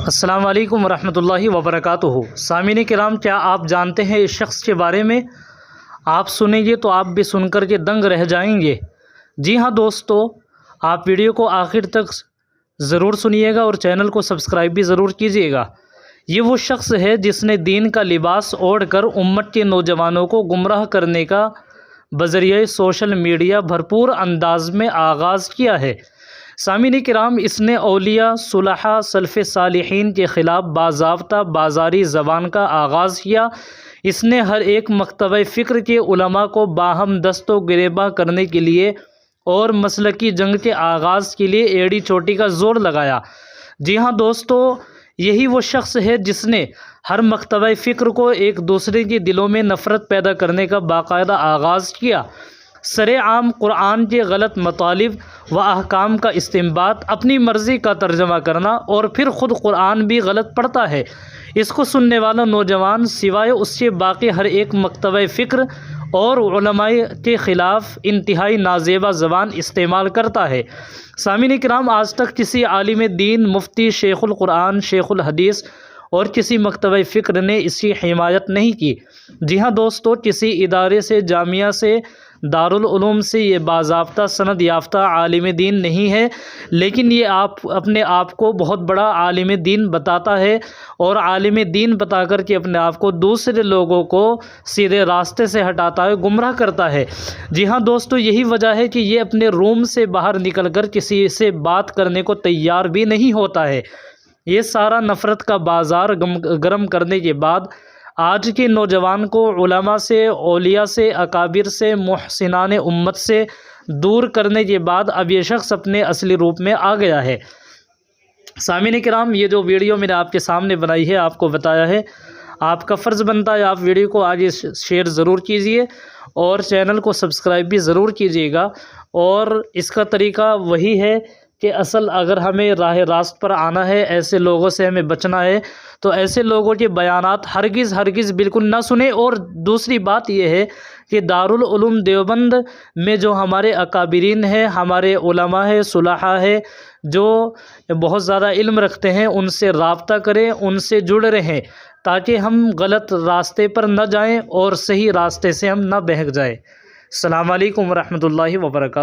السلام علیکم ورحمۃ اللہ وبرکاتہ۔ سامعین کرام، کیا آپ جانتے ہیں اس شخص کے بارے میں؟ آپ سنیں گے تو آپ بھی سن کر کے دنگ رہ جائیں گے۔ جی ہاں دوستو، آپ ویڈیو کو آخر تک ضرور سنیے گا اور چینل کو سبسکرائب بھی ضرور کیجیے گا۔ یہ وہ شخص ہے جس نے دین کا لباس اوڑھ کر امت کے نوجوانوں کو گمراہ کرنے کا بذریعہ سوشل میڈیا بھرپور انداز میں آغاز کیا ہے۔ سامعین کرام، اس نے اولیاء، صلحاء، سلف صالحین کے خلاف باضابطہ بازاری زبان کا آغاز کیا۔ اس نے ہر ایک مکتبہ فکر کے علماء کو باہم دست و گریباں کرنے کے لیے اور مسلکی جنگ کے آغاز کے لیے ایڑی چوٹی کا زور لگایا۔ جی ہاں دوستو، یہی وہ شخص ہے جس نے ہر مکتبہ فکر کو ایک دوسرے کے دلوں میں نفرت پیدا کرنے کا باقاعدہ آغاز کیا۔ سرِ عام قرآن کے غلط مطالب و احکام کا استنباط، اپنی مرضی کا ترجمہ کرنا اور پھر خود قرآن بھی غلط پڑھتا ہے۔ اس کو سننے والا نوجوان سوائے اس کے باقی ہر ایک مکتبہ فکر اور علماء کے خلاف انتہائی نازیبا زبان استعمال کرتا ہے۔ سامعین کرام، آج تک کسی عالم دین، مفتی، شیخ القرآن، شیخ الحدیث اور کسی مکتبہ فکر نے اس کی حمایت نہیں کی۔ جی ہاں دوستو، کسی ادارے سے، جامعہ سے، دارالعلوم سے یہ باضابطہ سند یافتہ عالم دین نہیں ہے، لیکن یہ اپنے آپ کو بہت بڑا عالم دین بتاتا ہے اور عالم دین بتا کر کے اپنے آپ کو دوسرے لوگوں کو سیدھے راستے سے ہٹاتا ہے، گمراہ کرتا ہے۔ جی ہاں دوستو، یہی وجہ ہے کہ یہ اپنے روم سے باہر نکل کر کسی سے بات کرنے کو تیار بھی نہیں ہوتا ہے۔ یہ سارا نفرت کا بازار گرم کرنے کے بعد آج کے نوجوان کو علماء سے، اولیاء سے، اکابر سے، محسنان امت سے دور کرنے کے بعد اب یہ شخص اپنے اصلی روپ میں آ گیا ہے۔ سامعین کرام، یہ جو ویڈیو میں نے آپ کے سامنے بنائی ہے، آپ کو بتایا ہے، آپ کا فرض بنتا ہے آپ ویڈیو کو آگے شیئر ضرور کیجئے اور چینل کو سبسکرائب بھی ضرور کیجئے گا۔ اور اس کا طریقہ وہی ہے کہ اصل اگر ہمیں راہ راست پر آنا ہے، ایسے لوگوں سے ہمیں بچنا ہے، تو ایسے لوگوں کے بیانات ہرگز بالکل نہ سنیں۔ اور دوسری بات یہ ہے کہ دارالعلوم دیوبند میں جو ہمارے اکابرین ہیں، ہمارے علماء ہیں، صلحاء ہیں، جو بہت زیادہ علم رکھتے ہیں، ان سے رابطہ کریں، ان سے جڑ رہیں، تاکہ ہم غلط راستے پر نہ جائیں اور صحیح راستے سے ہم نہ بہک جائیں۔ السلام علیکم ورحمۃ اللہ وبرکاتہ۔